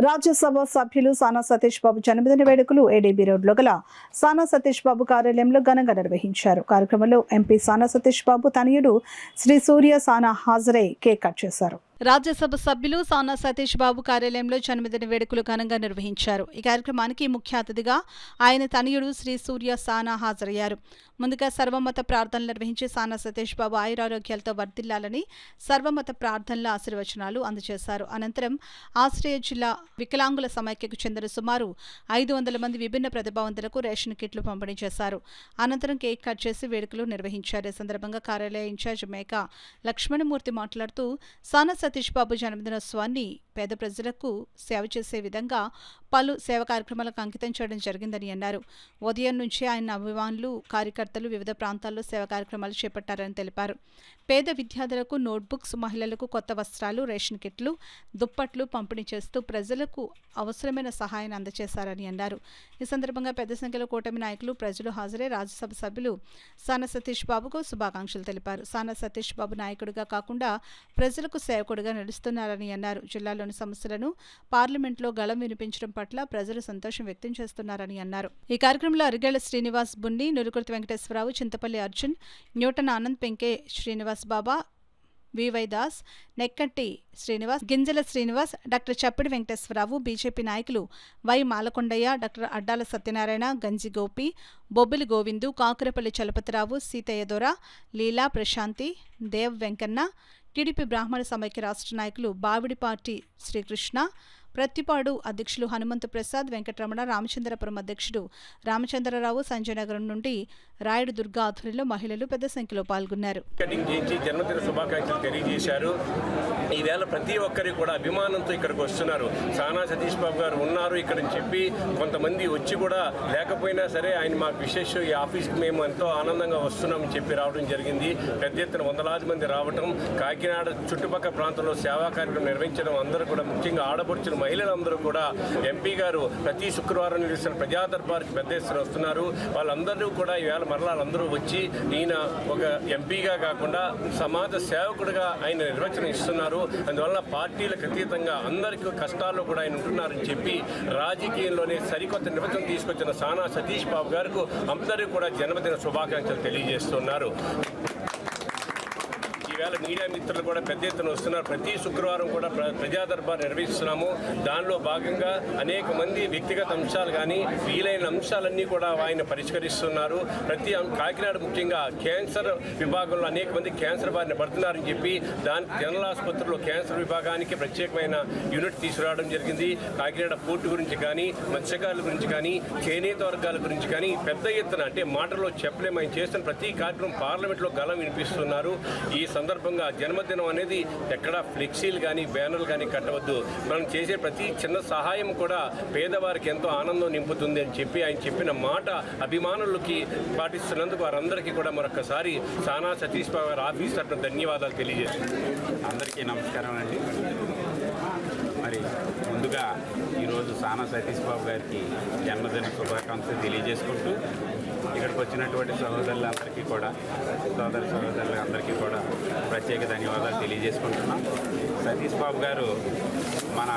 రాజ్యసభ సభ్యులు సానా సతీష్ బాబు జన్మదిన వేడుకలు ఏడీబీ రోడ్లో గల సానా సతీష్ బాబు కార్యాలయంలో ఘనంగా నిర్వహించారు. కార్యక్రమంలో ఎంపీ సానా సతీష్ బాబు తనయుడు శ్రీ సూర్య సానా హాజరై కేక్ కట్ చేశారు. రాజ్యసభ సభ్యులు సానా సతీష్ బాబు కార్యాలయంలో జన్మదిన వేడుకలు ఘనంగా నిర్వహించారు. ఈ కార్యక్రమానికి ముఖ్య అతిథిగా ఆయన తనయుడు శ్రీ సూర్య సానా హాజరయ్యారు. ముందుగా సర్వమత ప్రార్థనలు నిర్వహించి సానా సతీష్ బాబు ఆయురారోగ్యాలతో వర్ధిల్లాలని సర్వమత ప్రార్థనల ఆశీర్వచనాలు అందజేశారు. అనంతరం ఆశ్రయ జిల్లా వికలాంగుల సమైక్యకు చెందిన సుమారు 500 మంది విభిన్న ప్రతిభావంతులకు రేషన్ కిట్లు పంపిణీ చేశారు. అనంతరం కేక్ కట్ చేసి వేడుకలు నిర్వహించారు. ఈ సందర్భంగా కార్యాలయ ఇన్ఛార్జ్ మేక లక్ష్మణమూర్తి మాట్లాడుతూ సానా సతీష్ బాబు జన్మదినోత్సవాన్ని పేద ప్రజలకు సేవ చేసే విధంగా పలు సేవా కార్యక్రమాలకు అంకితం చేయడం జరిగిందని అన్నారు. ఉదయం నుంచి ఆయన అభిమానులు కార్యకర్తలు వివిధ ప్రాంతాల్లో సేవా కార్యక్రమాలు చేపట్టారని తెలిపారు. పేద విద్యార్థులకు నోట్బుక్స్, మహిళలకు కొత్త వస్త్రాలు, రేషన్ కిట్లు, దుప్పట్లు పంపిణీ చేస్తూ ప్రజలకు అవసరమైన సహాయాన్ని అందజేశారని అన్నారు. ఈ సందర్భంగా పెద్ద సంఖ్యలో కూటమి నాయకులు, ప్రజలు హాజరై రాజ్యసభ సభ్యులు సానా సతీష్ బాబుకు శుభాకాంక్షలు తెలిపారు. సానా సతీష్ బాబు నాయకుడిగా కాకుండా ప్రజలకు సేవకుడిగా నడుస్తున్నారని అన్నారు. జిల్లాలోని సమస్యలను పార్లమెంట్లో గళం వినిపించడం పట్ల ప్రజలు సంతోషం వ్యక్తం చేస్తున్నారని అన్నారు. ఈ కార్యక్రమంలో అరిగేళ్ల శ్రీనివాస్ బున్ని, నురుకుర్తి వెంకటేశ్వరరావు, చింతపల్లి అర్జున్, న్యూటన్ ఆనంద్, పెంకే శ్రీనివాస్ బాబా, వివై దాస్, నెక్కట్టి శ్రీనివాస్, గింజల శ్రీనివాస్, డాక్టర్ చప్పిడి వెంకటేశ్వరరావు, బీజేపీ నాయకులు వై మాలకొండయ్య, డాక్టర్ అడ్డాల సత్యనారాయణ, గంజి గోపి, బొబ్బిలి గోవిందు, కాకురపల్లి చలపతిరావు, సీతయ్యదొర, లీలా ప్రశాంతి, దేవ్ వెంకన్న, టీడీపీ బ్రాహ్మణ సమైక్య రాష్ట్ర నాయకులు బావిడిపాటి శ్రీకృష్ణ, ప్రత్తిపాడు అధ్యక్షులు హనుమంతు ప్రసాద్, వెంకటరమణ, రామచంద్రపురం అధ్యక్షుడు రామచంద్రరావు, సంజయనగరం నుండి రాయుడు దుర్గా ఆధ్వర్యంలో మహిళలు పెద్ద సంఖ్యలో పాల్గొన్నారు. జన్మదిన శుభాకాంక్షలు తెలియజేశారు. ఈవేళ ప్రతి ఒక్కరికి కూడా అభిమానంతో ఇక్కడికి వస్తున్నారు. సానా సతీష్ బాబు గారు ఉన్నారు ఇక్కడ అని చెప్పి కొంతమంది వచ్చి కూడా లేకపోయినా సరే ఆయన మాకు విశేష ఈ ఆఫీస్కి మేము ఎంతో ఆనందంగా వస్తున్నామని చెప్పి రావడం జరిగింది. పెద్ద ఎత్తున వందలాది మంది రావటం, కాకినాడ చుట్టుపక్కల ప్రాంతంలో సేవా కార్యక్రమం నిర్వహించడం, అందరూ కూడా ముఖ్యంగా ఆడపడుచున్న మహిళలందరూ కూడా ఎంపీ గారు ప్రతి శుక్రవారం నిర్వహిస్తున్న ప్రజా దర్బార్కి పెద్ద ఎత్తున వస్తున్నారు. వాళ్ళందరూ కూడా ఈవేళ మరలా అందరూ వచ్చి ఈయన ఒక ఎంపీగా కాకుండా సమాజ సేవకుడిగా ఆయన నిర్వచనం ఇస్తున్నారు. అందువల్ల పార్టీలకు అతీతంగా అందరికీ కష్టాల్లో కూడా ఆయన ఉంటున్నారని చెప్పి రాజకీయంలోనే సరికొత్త నిర్వచనం తీసుకొచ్చిన సానా సతీష్ బాబు గారికి అందరూ కూడా జన్మదిన శుభాకాంక్షలు తెలియజేస్తున్నారు. ఈవేళ మీడియా మిత్రులు కూడా పెద్ద ఎత్తున వస్తున్నారు. ప్రతి శుక్రవారం కూడా ప్రజా దర్బార్ నిర్వహిస్తున్నాము. దానిలో భాగంగా అనేక మంది వ్యక్తిగత అంశాలు కానీ వీలైన అంశాలన్నీ కూడా ఆయన పరిష్కరిస్తున్నారు. ప్రతి కాకినాడ ముఖ్యంగా క్యాన్సర్ విభాగంలో అనేక మంది క్యాన్సర్ బారిన పడుతున్నారని చెప్పి జనరల్ ఆసుపత్రిలో క్యాన్సర్ విభాగానికి ప్రత్యేకమైన యూనిట్ తీసుకురావడం జరిగింది. కాకినాడ పోర్టు గురించి కానీ, మత్స్యకారుల గురించి కానీ, చేనేత వర్గాల గురించి కానీ పెద్ద ఎత్తున అంటే మాటల్లో చెప్పలేము ఆయన చేస్తున్న ప్రతి కార్యక్రమం పార్లమెంట్లో గళం వినిపిస్తున్నారు. ఈ సందర్భంగా జన్మదినం అనేది ఎక్కడ ఫ్లెక్సీలు కానీ బ్యానర్లు కానీ కట్టవద్దు. మనం చేసే ప్రతి చిన్న సహాయం కూడా పేదవారికి ఎంతో ఆనందం నింపుతుంది అని చెప్పి ఆయన చెప్పిన మాట అభిమానులకి పాటిస్తున్నందుకు వారందరికీ కూడా మరొకసారి సానా సతీష్ బాబు గారి ఆఫీస్ తరఫున ధన్యవాదాలు తెలియజేస్తున్నాను. అందరికీ నమస్కారం అండి. మరి ముందుగా ఈరోజు సానా సతీష్ బాబు గారికి జన్మదిన శుభాకాంక్షలు తెలియజేసుకుంటూ ఇక్కడికి వచ్చినటువంటి సహోదరులందరికీ కూడా సహోదరులందరికీ కూడా ప్రత్యేక ధన్యవాదాలు తెలియజేసుకుంటున్నాం. సతీష్ బాబు గారు మన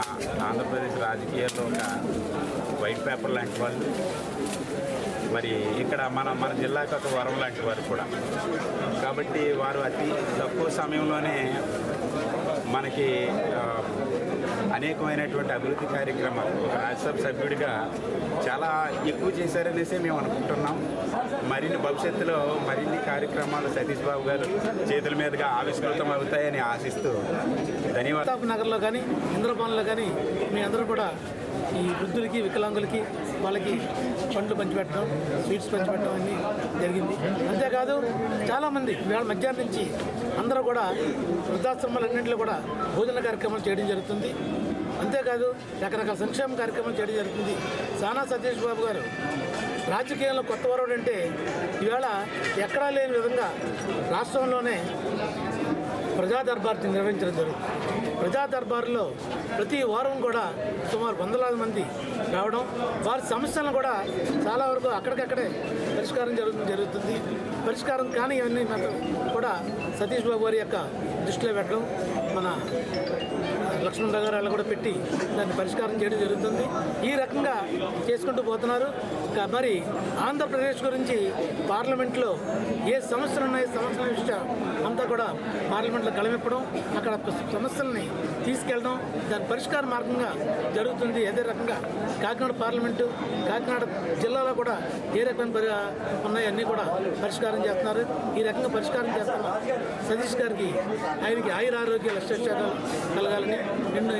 ఆంధ్రప్రదేశ్ రాజకీయాల్లో ఒక వైట్ పేపర్ లాంటి వాళ్ళు. మరి ఇక్కడ మన జిల్లాకు ఒక వరం లాంటి వారు కూడా. కాబట్టి వారు అతి తక్కువ సమయంలోనే మనకి అనేకమైనటువంటి అభివృద్ధి కార్యక్రమాలు ఒక రాజ్యసభ సభ్యుడిగా చాలా ఎక్కువ చేశారనేసి మేము అనుకుంటున్నాం. మరిన్ని భవిష్యత్తులో మరిన్ని కార్యక్రమాలు సతీష్ బాబు గారు చేతుల మీదుగా ఆవిష్కృతం అవుతాయని ఆశిస్తూ ధన్యవాదాలు. నగర్లో కానీ ఇంద్రపాలెంలో కానీ మీ అందరూ కూడా ఈ వృద్ధులకి, వికలాంగులకి వాళ్ళకి పండ్లు పంచిపెట్టడం, స్వీట్స్ పంచిపెట్టడం అన్నీ జరిగింది. అంతేకాదు చాలామంది ఇవాళ మధ్యాహ్నం నుంచి అందరూ కూడా వృద్ధాశ్రమాలన్నింటిలో కూడా భోజన కార్యక్రమాలు చేయడం జరుగుతుంది. అంతేకాదు రకరకాల సంక్షేమ కార్యక్రమాలు చేయడం జరుగుతుంది. సానా సతీష్ బాబు గారు రాజకీయాల్లో కొత్త వరుడు అంటే ఈవేళ ఎక్కడా లేని విధంగా రాష్ట్రంలోనే ప్రజా దర్బార్ని నిర్వహించడం జరుగుతుంది. ప్రజా దర్బార్లో ప్రతి వారం కూడా సుమారు వందలాది మంది రావడం, వారి సమస్యలను కూడా చాలా వరకు అక్కడికక్కడే పరిష్కారం జరుగుతుంది. పరిష్కారం కానీ ఇవన్నీ కూడా సతీష్ బాబు గారి యొక్క దృష్టిలో పెట్టడం మన లక్ష్మణరావు గారు వాళ్ళు కూడా పెట్టి దాన్ని పరిష్కారం చేయడం జరుగుతుంది. ఈ రకంగా చేసుకుంటూ పోతున్నారు. మరి ఆంధ్రప్రదేశ్ గురించి పార్లమెంట్లో ఏ సమస్యలు ఉన్నాయో సమస్యల విషయం అంతా కూడా పార్లమెంట్లో గళమెప్పడం, అక్కడ సమస్యల్ని తీసుకెళ్ళడం, దాని పరిష్కార మార్గంగా జరుగుతుంది. అదే రకంగా కాకినాడ పార్లమెంటు, కాకినాడ జిల్లాలో కూడా ఏ రకమైన ఉన్నాయో అన్నీ కూడా పరిష్కారం చేస్తున్నారు. ఈ రకంగా పరిష్కారం చేస్తున్న సతీష్ గారికి ఆయనకి ఆయురారోగ్య లక్ష్యాలు కలగాలని నిన్ను